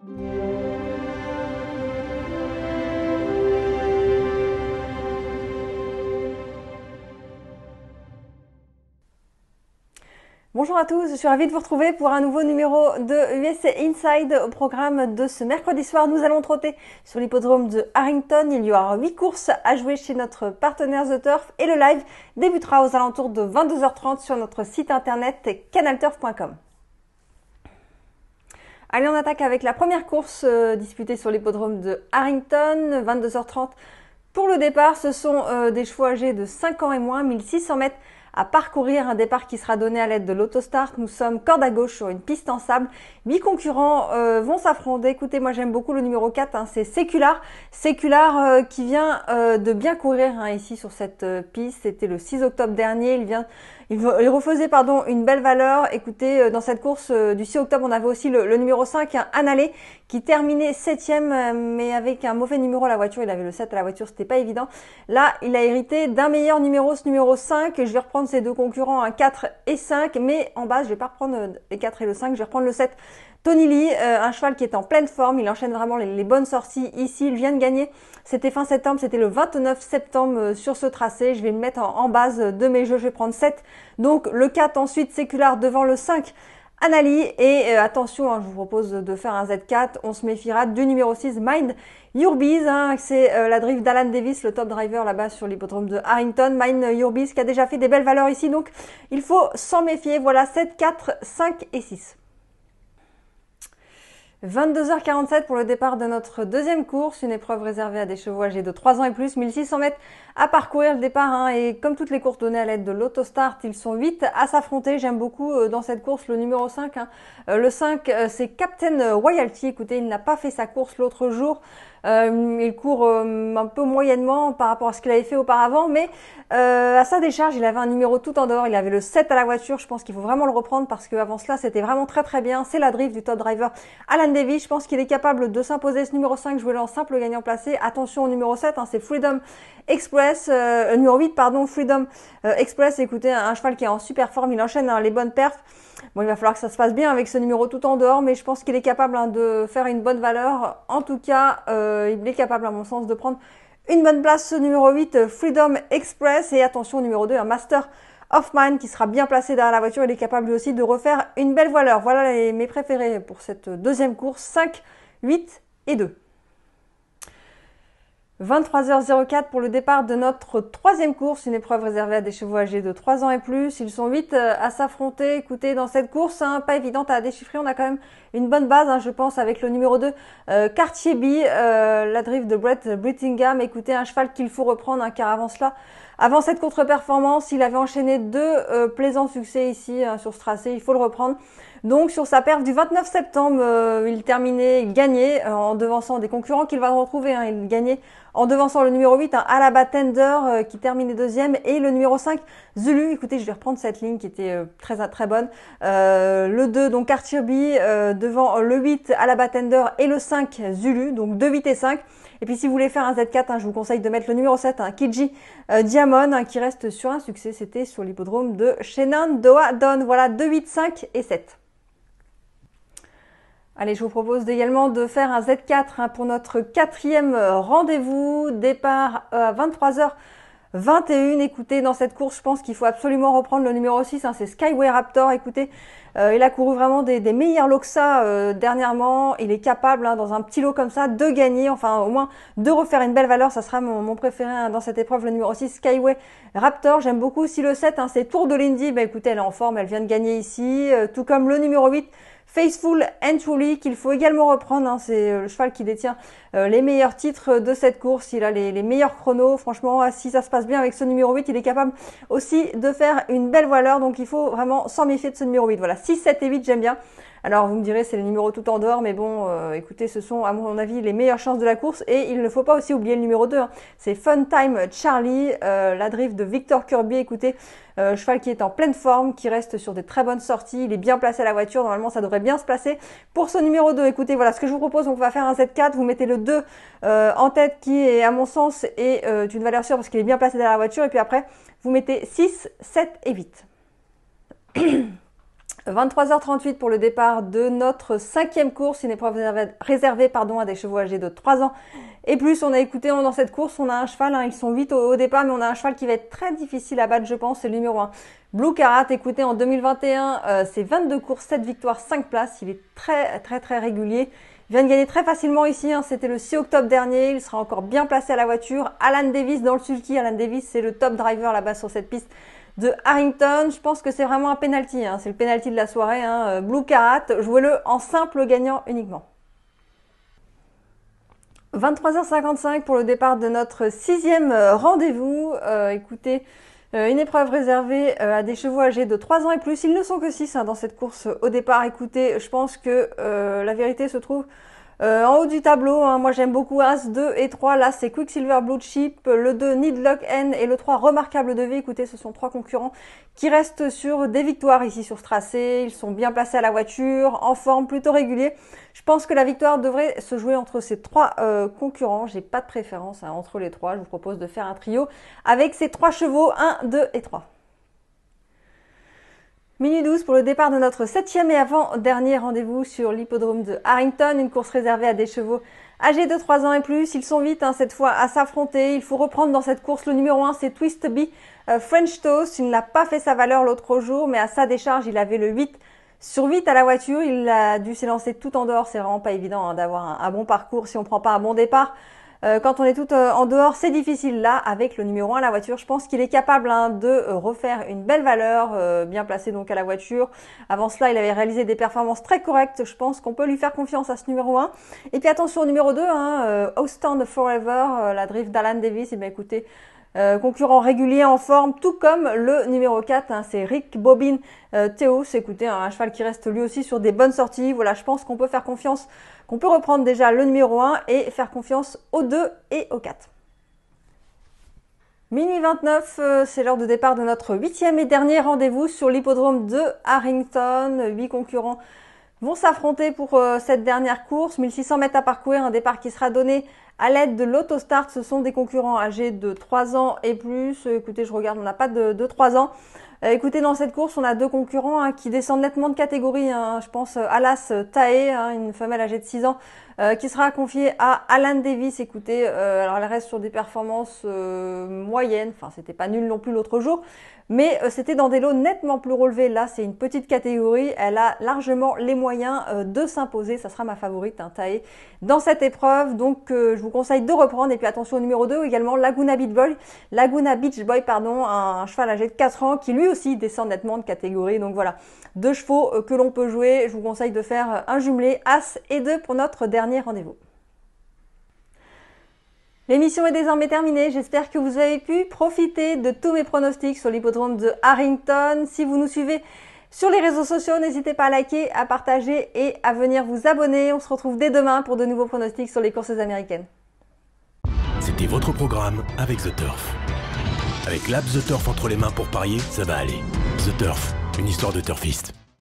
Bonjour à tous, je suis ravie de vous retrouver pour un nouveau numéro de USA Inside. Au programme de ce mercredi soir, nous allons trotter sur l'hippodrome de Harrington. Il y aura 8 courses à jouer chez notre partenaire The Turf et le live débutera aux alentours de 22h30 sur notre site internet canalturf.com. Allez, on attaque avec la première course disputée sur l'hippodrome de Harrington, 22h30 pour le départ. Ce sont des chevaux âgés de 5 ans et moins, 1600 mètres à parcourir, un départ qui sera donné à l'aide de l'autostart. Nous sommes corde à gauche sur une piste en sable. 8 concurrents vont s'affronter. Écoutez, moi j'aime beaucoup le numéro 4, c'est Sécular. Sécular qui vient de bien courir ici sur cette piste. C'était le 6 octobre dernier. Il refaisait une belle valeur. Écoutez, dans cette course du 6 octobre, on avait aussi le numéro 5, Annalé, qui terminait 7e, mais avec un mauvais numéro à la voiture. Il avait le 7 à la voiture, c'était pas évident. Là, il a hérité d'un meilleur numéro, ce numéro 5. Je vais reprendre ces deux concurrents, 4 et 5, mais en bas, je vais pas reprendre les 4 et le 5, je vais reprendre le 7. Tony Lee, un cheval qui est en pleine forme, il enchaîne vraiment les bonnes sorties ici, il vient de gagner, c'était fin septembre, c'était le 29 septembre sur ce tracé, je vais le mettre en base de mes jeux, je vais prendre 7, donc le 4 ensuite, Sécular devant le 5, Anali, et attention, je vous propose de faire un Z4, on se méfiera du numéro 6, Mind Your Bees, c'est la drift d'Alan Davis, le top driver là-bas sur l'hippodrome de Harrington. Mind Your Bees qui a déjà fait des belles valeurs ici, donc il faut s'en méfier. Voilà, 7, 4, 5 et 6. 22h47 pour le départ de notre deuxième course, une épreuve réservée à des chevaux âgés de 3 ans et plus, 1600 mètres à parcourir le départ, et comme toutes les courses données à l'aide de l'autostart, ils sont 8 à s'affronter. J'aime beaucoup dans cette course le numéro 5, le 5 c'est Captain Royalty. Écoutez, il n'a pas fait sa course l'autre jour, il court un peu moyennement par rapport à ce qu'il avait fait auparavant, mais à sa décharge, il avait un numéro tout en dehors, il avait le 7 à la voiture. Je pense qu'il faut vraiment le reprendre parce qu'avant cela, c'était vraiment très bien. C'est la drift du top driver Alan Davis. Je pense qu'il est capable de s'imposer. Ce numéro 5, jouer en simple gagnant placé. Attention au numéro 7, c'est Freedom Express, numéro 8, Freedom Express. Écoutez, un cheval qui est en super forme, il enchaîne les bonnes perfs. Bon, il va falloir que ça se passe bien avec ce numéro tout en dehors, mais je pense qu'il est capable de faire une bonne valeur. En tout cas, il est capable, à mon sens, de prendre une bonne place, ce numéro 8, Freedom Express. Et attention, numéro 2, un Master of Mine qui sera bien placé derrière la voiture. Il est capable lui aussi de refaire une belle valeur. Voilà mes préférés pour cette deuxième course, 5, 8 et 2. 23h04 pour le départ de notre troisième course, une épreuve réservée à des chevaux âgés de 3 ans et plus. Ils sont 8 à s'affronter. Écoutez, dans cette course, pas évidente à déchiffrer, on a quand même une bonne base, je pense, avec le numéro 2, Cartier B, la drift de Brett Brittingham. Écoutez, un cheval qu'il faut reprendre, car avant cela, avant cette contre-performance, il avait enchaîné 2 plaisants succès ici sur ce tracé, il faut le reprendre. Donc sur sa perf du 29 septembre, il gagnait en devançant des concurrents qu'il va retrouver. Il gagnait en devançant le numéro 8, Alaba Tender, qui terminait deuxième, et le numéro 5, Zulu. Écoutez, je vais reprendre cette ligne qui était très bonne. Le 2, donc Cartier B, devant le 8, Alaba Tender, et le 5, Zulu, donc 2, 8 et 5. Et puis si vous voulez faire un Z4, je vous conseille de mettre le numéro 7, Kiji Diamond, qui reste sur un succès. C'était sur l'hippodrome de Shenandoah Don. Voilà, 2, 8, 5 et 7. Allez, je vous propose également de faire un Z4 pour notre quatrième rendez-vous. Départ à 23h21. Écoutez, dans cette course, je pense qu'il faut absolument reprendre le numéro 6, c'est Skyway Raptor. Écoutez, il a couru vraiment des meilleurs lots que ça dernièrement. Il est capable, dans un petit lot comme ça, de gagner, enfin au moins de refaire une belle valeur. Ça sera mon préféré dans cette épreuve, le numéro 6, Skyway Raptor. J'aime beaucoup aussi le 7, c'est Tour de l'Indy. Écoutez, elle est en forme, elle vient de gagner ici, tout comme le numéro 8, Faithful and Truly, qu'il faut également reprendre. C'est le cheval qui détient les meilleurs titres de cette course. Il a les meilleurs chronos. Franchement, si ça se passe bien avec ce numéro 8, il est capable aussi de faire une belle valeur. Donc il faut vraiment s'en méfier de ce numéro 8. Voilà, 6, 7 et 8, j'aime bien. Alors vous me direz, c'est les numéros tout en dehors, mais bon, écoutez, ce sont à mon avis les meilleures chances de la course. Et il ne faut pas aussi oublier le numéro 2, c'est Fun Time Charlie, la drift de Victor Kirby. Écoutez, cheval qui est en pleine forme, qui reste sur des très bonnes sorties, il est bien placé à la voiture, normalement ça devrait bien se placer pour ce numéro 2. Écoutez, voilà ce que je vous propose, on va faire un Z4, vous mettez le 2 en tête qui est à mon sens est une valeur sûre parce qu'il est bien placé derrière la voiture, et puis après vous mettez 6, 7 et 8. 23h38 pour le départ de notre 5e course, une épreuve réservée à des chevaux âgés de 3 ans et plus. On a écouté dans cette course, on a un cheval, ils sont 8 au départ, mais on a un cheval qui va être très difficile à battre, je pense, c'est le numéro 1. Blue Carat, écoutez, en 2021, c'est 22 courses, 7 victoires, 5 places. Il est très régulier. Il vient de gagner très facilement ici, c'était le 6 octobre dernier. Il sera encore bien placé à la voiture. Alan Davis dans le sulky. Alan Davis, c'est le top driver là-bas sur cette piste de Harrington. Je pense que c'est vraiment un penalty, c'est le penalty de la soirée. Blue Carat, jouez-le en simple gagnant uniquement. 23h55 pour le départ de notre 6e rendez-vous. Écoutez, une épreuve réservée à des chevaux âgés de 3 ans et plus. Ils ne sont que 6 dans cette course au départ. Écoutez, je pense que la vérité se trouve en haut du tableau. Moi j'aime beaucoup As, 2 et 3. Là c'est Quicksilver Blue Chip, le 2 Needlock N et le 3 Remarquable de Vie. Écoutez, ce sont 3 concurrents qui restent sur des victoires ici sur ce tracé. Ils sont bien placés à la voiture, en forme, plutôt régulier. Je pense que la victoire devrait se jouer entre ces 3 concurrents. J'ai pas de préférence entre les 3. Je vous propose de faire un trio avec ces 3 chevaux, 1, 2 et 3. Minuit 12 pour le départ de notre 7e et avant-dernier rendez-vous sur l'hippodrome de Harrington, une course réservée à des chevaux âgés de 3 ans et plus. Ils sont vite cette fois à s'affronter. Il faut reprendre dans cette course le numéro 1, c'est Twist Bee French Toast. Il n'a pas fait sa valeur l'autre jour, mais à sa décharge, il avait le 8 sur 8 à la voiture. Il a dû s'élancer tout en dehors. C'est vraiment pas évident d'avoir un bon parcours si on prend pas un bon départ. Quand on est tout en dehors, c'est difficile. Là, avec le numéro 1 à la voiture, je pense qu'il est capable de refaire une belle valeur, bien placé donc à la voiture. Avant cela, il avait réalisé des performances très correctes. Je pense qu'on peut lui faire confiance à ce numéro 1. Et puis attention au numéro 2, Austin Forever, la drift d'Alan Davis. Et bien écoutez, concurrent régulier en forme, tout comme le numéro 4, c'est Rick Bobbin Théo. C'est écoutez, un cheval qui reste lui aussi sur des bonnes sorties. Voilà, je pense qu'on peut faire confiance, qu'on peut reprendre déjà le numéro 1 et faire confiance au 2 et au 4. Minuit 29, c'est l'heure de départ de notre 8e et dernier rendez-vous sur l'hippodrome de Harrington. 8 concurrents vont s'affronter pour cette dernière course. 1600 mètres à parcourir, un départ qui sera donné à l'aide de l'autostart. Ce sont des concurrents âgés de 3 ans et plus. Écoutez, je regarde, on n'a pas de 3 ans. Écoutez, dans cette course, on a 2 concurrents qui descendent nettement de catégorie. Je pense Alas Tae, une femelle âgée de 6 ans, qui sera confiée à Alan Davis. Écoutez, alors elle reste sur des performances moyennes. Enfin, c'était pas nul non plus l'autre jour. Mais c'était dans des lots nettement plus relevés. Là, c'est une petite catégorie. Elle a largement les moyens de s'imposer. Ça sera ma favorite, Tae, dans cette épreuve. Donc, je vous conseille de reprendre. Et puis, attention au numéro 2, également Laguna Beach Boy, un cheval âgé de 4 ans qui lui aussi descend nettement de catégorie. Donc voilà, 2 chevaux que l'on peut jouer. Je vous conseille de faire un jumelé As et 2 pour notre dernier rendez-vous. L'émission est désormais terminée. J'espère que vous avez pu profiter de tous mes pronostics sur l'hippodrome de Harrington. Si vous nous suivez sur les réseaux sociaux, n'hésitez pas à liker, à partager et à venir vous abonner. On se retrouve dès demain pour de nouveaux pronostics sur les courses américaines. C'était votre programme avec The Turf. Avec l'app The Turf entre les mains pour parier, ça va aller. The Turf, une histoire de turfiste.